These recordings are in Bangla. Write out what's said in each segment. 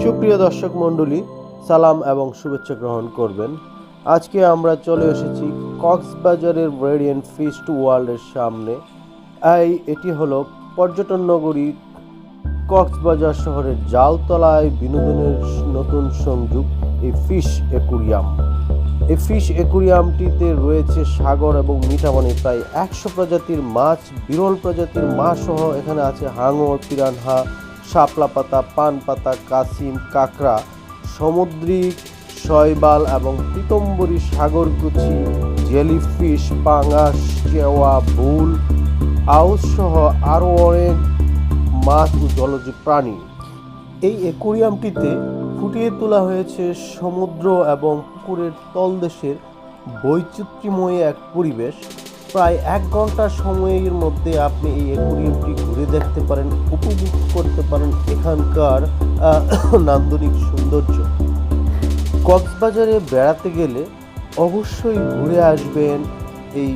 সুপ্রিয় দর্শক মণ্ডলী, সালাম এবং শুভেচ্ছা গ্রহণ করবেন। আজকে আমরা চলে এসেছি কক্সবাজারের রেডিয়েন্ট ফিস্ট ওয়ার্ল্ডের সামনে। এটি হলো পর্যটন নগরী কক্সবাজার শহরের জালতলায় বিনোদনের নতুন সংযোগ এই ফিশ অ্যাকুরিয়াম। এই ফিশ অ্যাকুরিয়ামটিতে রয়েছে সাগর এবং মিঠাপানি প্রায় 100 প্রজাতির মাছ, বিরল প্রজাতির মাছ সহ এখানে আছে হাঙর, পিরানহা, শাপলা পাতা, পান পাতা, কাসিম, কাঁকড়া, সামুদ্রিক শৈবাল এবং পীতম্বরী, সাগরগুচি, জেলিফিশ, পাঙাশ, চেওয়া, বুল, আউস সহ আরও অনেক মাছ ও জলজ প্রাণী। এই অ্যাকুরিয়ামটিতে ফুটিয়ে তোলা হয়েছে সমুদ্র এবং পুকুরের তলদেশের বৈচিত্র্যময় এক পরিবেশ। প্রায় 1 ঘন্টা সময়ের মধ্যে আপনি এই অ্যাকুরিয়ামটি ঘুরে দেখতে পারেন, উপভোগ করতে পারেন এখানকার নান্দনিক সৌন্দর্য। কক্সবাজারে বেড়াতে গেলে অবশ্যই ঘুরে আসবেন এই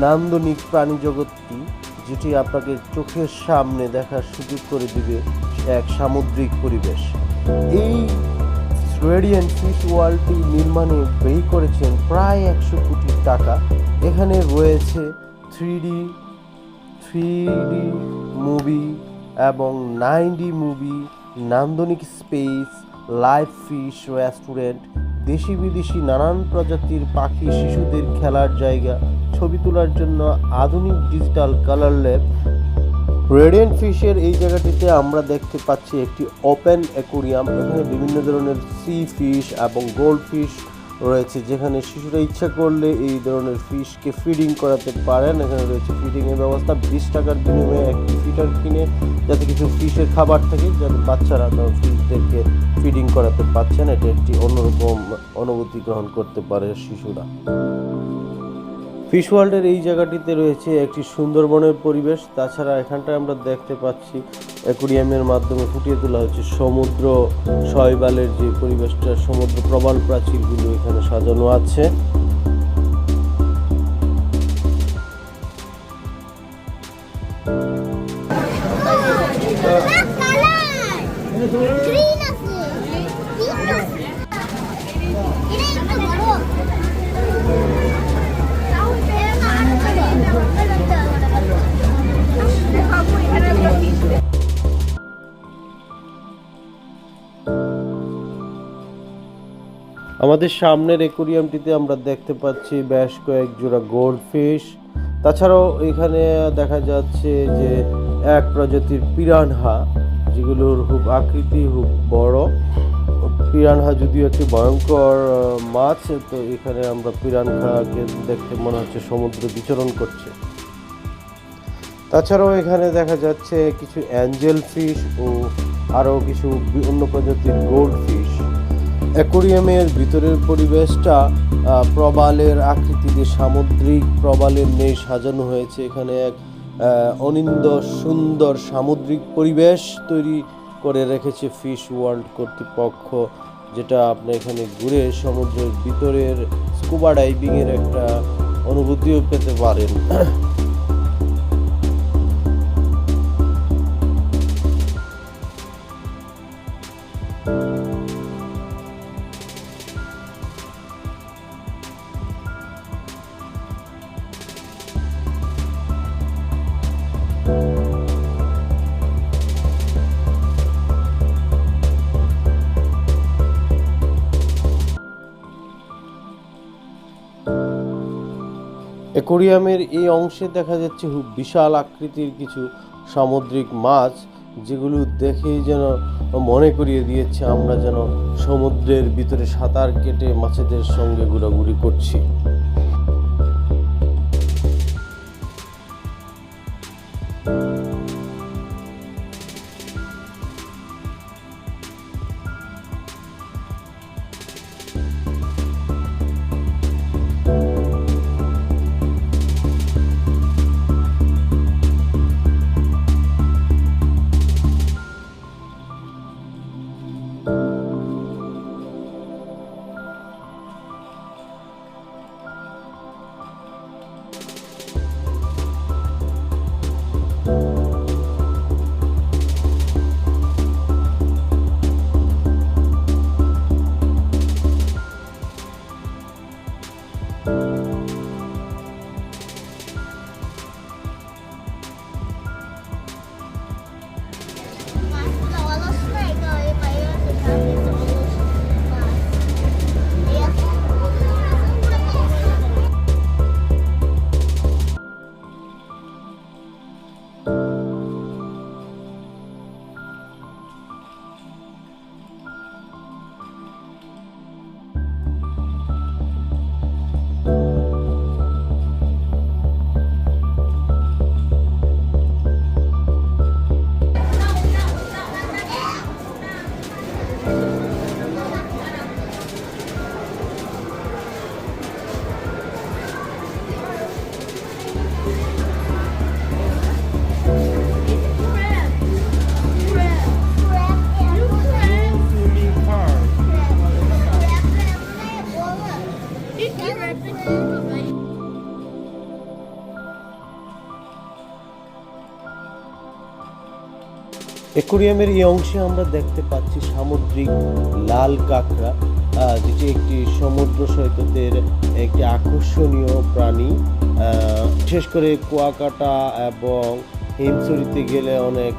নান্দনিক প্রাণী জগৎটি, যেটি আপনাকে চোখের সামনে দেখার সুযোগ করে দিবে এক সামুদ্রিক পরিবেশ। এই রেডিয়েন্ট ফিশ ওয়ার্ল্ডটি নির্মাণে ব্যয় করেছেন প্রায় 100 কোটি টাকা। এখানে রয়েছে 3D মুভি এবং 9D মুভি, নান্দনিক স্পেস, লাইভ ফিশ রেস্টুরেন্ট, দেশি বিদেশি নানান প্রজাতির পাখি, শিশুদের খেলার জায়গা, ছবি তোলার জন্য আধুনিক ডিজিটাল কালার ল্যাব। রেডিয়েন্ট ফিশের এই জায়গাটিতে আমরা দেখতে পাচ্ছি একটি ওপেন অ্যাকুরিয়াম। এখানে বিভিন্ন ধরনের সি ফিশ এবং গোল্ড ফিশ রয়েছে, যেখানে শিশুরা ইচ্ছা করলে এই ধরনের ফিশকে ফিডিং করাতে পারেন। এখানে রয়েছে ফিডিংয়ের ব্যবস্থা। 20 টাকার বিনিময়ে একটি ফিডার কিনে যাতে কিছু ফিশের খাবার থাকে, যাতে বাচ্চারা ফিশদেরকে ফিডিং করাতে পারছেন। এটা একটি অন্যরকম অনুভূতি গ্রহণ করতে পারে শিশুরা। ফিশ ওয়ার্ল্ডের এই জায়গাটিতে রয়েছে একটি সুন্দরবনের পরিবেশ। তাছাড়া এখানটায় আমরা দেখতে পাচ্ছি অ্যাকুরিয়ামের মাধ্যমে ফুটিয়ে তোলা হচ্ছে সমুদ্র শৈবালের যে পরিবেশটা, সমুদ্র প্রবাল প্রাচীরগুলো এখানে সাজানো আছে। আমাদের সামনের অ্যাকুরিয়ামটিতে আমরা দেখতে পাচ্ছি বেশ কয়েক জোড়া গোল্ড ফিশ। তাছাড়াও এখানে দেখা যাচ্ছে যে এক প্রজাতির পিরানহা, যেগুলোর খুব আকৃতি খুব বড়। পিরানহা যদিও একটি ভয়ঙ্কর মাছ, তো এখানে আমরা পিরানহাকে দেখতে মনে হচ্ছে সমুদ্রে বিচরণ করছে। তাছাড়াও এখানে দেখা যাচ্ছে কিছু অ্যাঞ্জেল ফিশ ও আরও কিছু অন্য প্রজাতির গোল্ড ফিশ। অ্যাকুরিয়ামের ভিতরের পরিবেশটা প্রবালের আকৃতিতে সামুদ্রিক প্রবালের নেই সাজানো হয়েছে। এখানে এক অনিন্দ্য সুন্দর সামুদ্রিক পরিবেশ তৈরি করে রেখেছে ফিশ ওয়ার্ল্ড কর্তৃপক্ষ, যেটা আপনি এখানে ঘুরে সমুদ্রের ভিতরের স্কুবা ডাইভিংয়ের একটা অনুভূতিও পেতে পারেন। অ্যাকুরিয়ামের এই অংশে দেখা যাচ্ছে খুব বিশাল আকৃতির কিছু সামুদ্রিক মাছ, যেগুলো দেখেই যেন মনে করিয়ে দিয়েছে আমরা যেন সমুদ্রের ভিতরে সাঁতার কেটে মাছেদের সঙ্গে ঘোরাঘুরি করছি। অ্যাকোয়ারিয়ামের এই অংশে আমরা দেখতে পাচ্ছি সামুদ্রিক লাল কাঁকড়া, যেটি একটি সমুদ্র সৈকতের একটি আকর্ষণীয় প্রাণী। বিশেষ করে কুয়াকাটা এবং হিমছড়িতে গেলে অনেক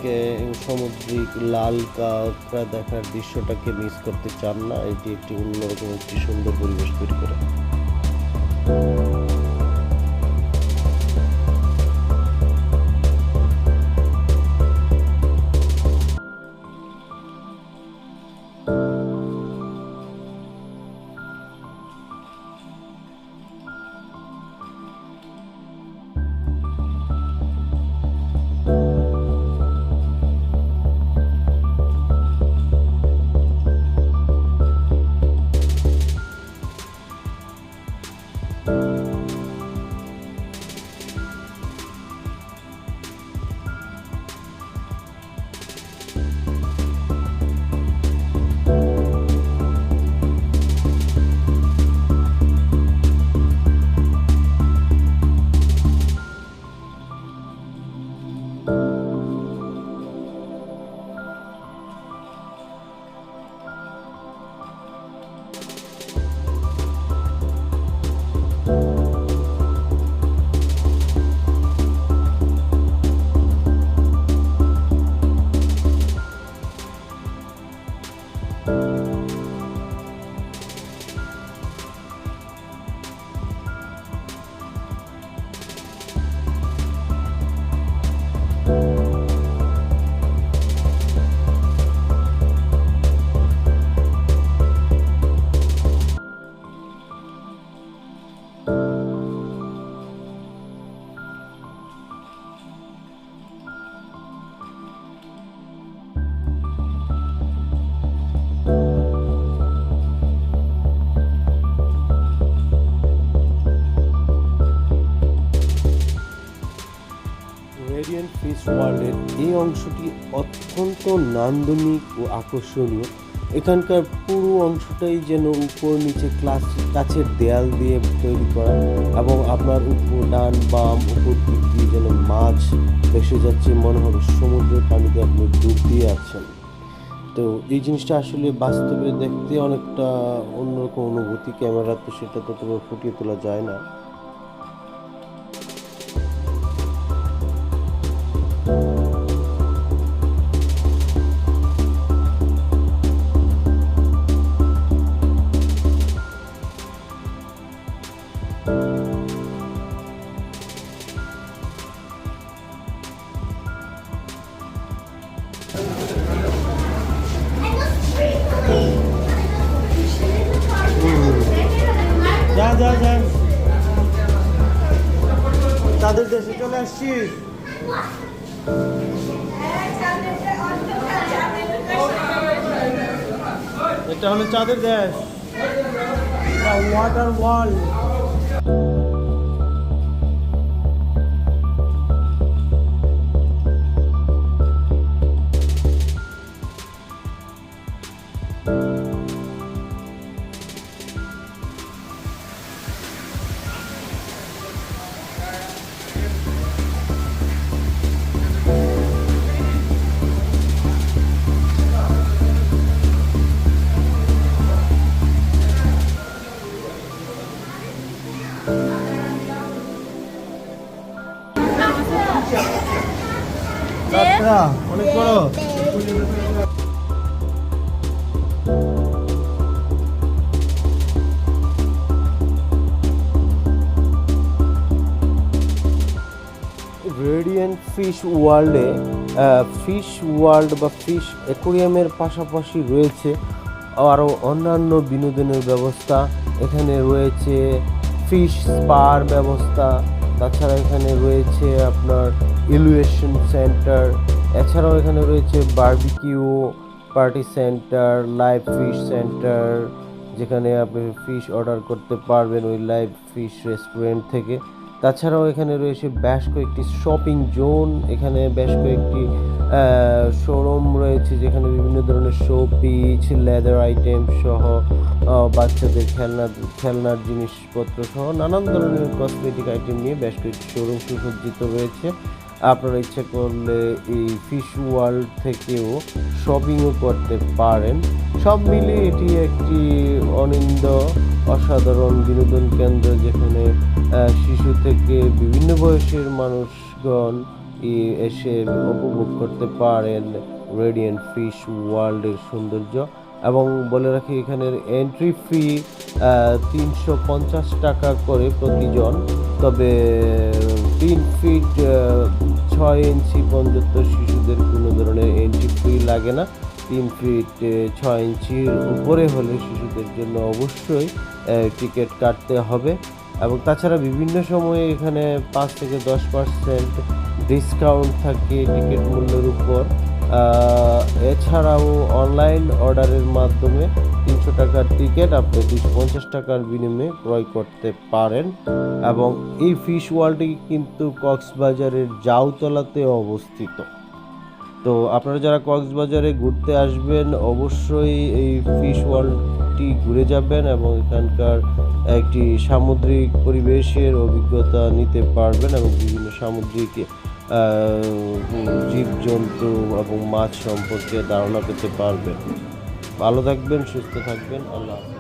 সামুদ্রিক লাল কাঁকড়া দেখার দৃশ্যটাকে মিস করতে চান না। এটি একটি অন্যরকম একটি সুন্দর পরিবেশ তৈরি করে। রেডিয়েন্ট ফিশ ওয়ার্ল্ডের এই অংশটি অত্যন্ত নান্দনিক ও আকর্ষণীয়। এখানকার পুরো অংশটাই যেন উপর নিচে কাছের দেয়াল দিয়ে তৈরি করা, এবং আপনার উপর ডান বাম উপর দিক দিয়ে যেন মাছ ভেসে যাচ্ছে, মনে হবে সমুদ্রের পানিতে আপনি ডুব দিয়ে আছেন। তো এই জিনিসটা আসলে বাস্তবে দেখতে অনেকটা অন্যরকম অনুভূতি। ক্যামেরা তো সেটা তো তোমার ফুটিয়ে তোলা যায় না। যা যা যা, তাদের দেশে চলে আসছি। এটা হলো চাঁদের দেশ, ওয়াটার ওয়ার্ল্ড। অনেক বড়। রেডিয়েন্ট ফিশ ওয়ার্ল্ডে ফিশ ওয়ার্ল্ড বা ফিশ অ্যাকোয়ারিয়ামের পাশাপাশি রয়েছে আরও অন্যান্য বিনোদনের ব্যবস্থা। এখানে রয়েছে ফিশ স্পার ব্যবস্থা, তাছাড়া এখানে রয়েছে আপনার ইলুয়েশন সেন্টার, এছাড়াও এখানে রয়েছে barbecue party centre, live fish centre, যেখানে আপনি ফিশ অর্ডার করতে পারবেন ওই লাইভ ফিশ রেস্টুরেন্ট থেকে। তাছাড়াও এখানে রয়েছে বেশ কয়েকটি শপিং জোন, এখানে বেশ কয়েকটি শোরুম রয়েছে যেখানে বিভিন্ন ধরনের শো পিস, লেদার আইটেম সহ বাচ্চাদের খেলনার জিনিসপত্র সহ নানান ধরনের কসমেটিক আইটেম নিয়ে বেশ কয়েকটি শোরুম সুসজ্জিত রয়েছে। আপনারা ইচ্ছে করলে এই ফিশ ওয়ার্ল্ড থেকেও শপিংও করতে পারেন। সব মিলিয়ে এটি একটি অনিন্দ অসাধারণ বিনোদন কেন্দ্র, যেখানে শিশু থেকে বিভিন্ন বয়সের মানুষগণ এসে উপভোগ করতে পারেন রেডিয়েন্ট ফিশ ওয়ার্ল্ডের সৌন্দর্য। এবং বলে রাখি, এখানের এন্ট্রি ফি 350 টাকা করে প্রতিজন। তবে 3 ফিট 6 ইঞ্চি পর্যন্ত শিশুদের কোনো ধরনের এন্ট্রি ফি লাগে না। 3 ফিট 6 ইঞ্চির উপরে হলে শিশুদের জন্য অবশ্যই টিকিট কাটতে হবে। এবং তাছাড়া বিভিন্ন সময়ে এখানে 5 থেকে 10% ডিসকাউন্ট থাকে টিকিট মূল্যের উপর। এছাড়াও অনলাইন অর্ডারের মাধ্যমে 300 টাকার টিকিট আপনি 250 টাকার বিনিময়ে ক্রয় করতে পারেন। এবং এই ফিশ ওয়ার্ল্ডটি কিন্তু কক্সবাজারের জাউতলাতে অবস্থিত। তো আপনারা যারা কক্সবাজারে ঘুরতে আসবেন, অবশ্যই এই ফিশ ওয়ার্ল্ডটি ঘুরে যাবেন এবং এখানকার একটি সামুদ্রিক পরিবেশের অভিজ্ঞতা নিতে পারবেন এবং বিভিন্ন সামুদ্রিক জীবজন্তু এবং মাছ সম্পর্কে ধারণা পেতে পারবেন। ভালো থাকবেন, সুস্থ থাকবেন। আল্লাহ হাফেজ।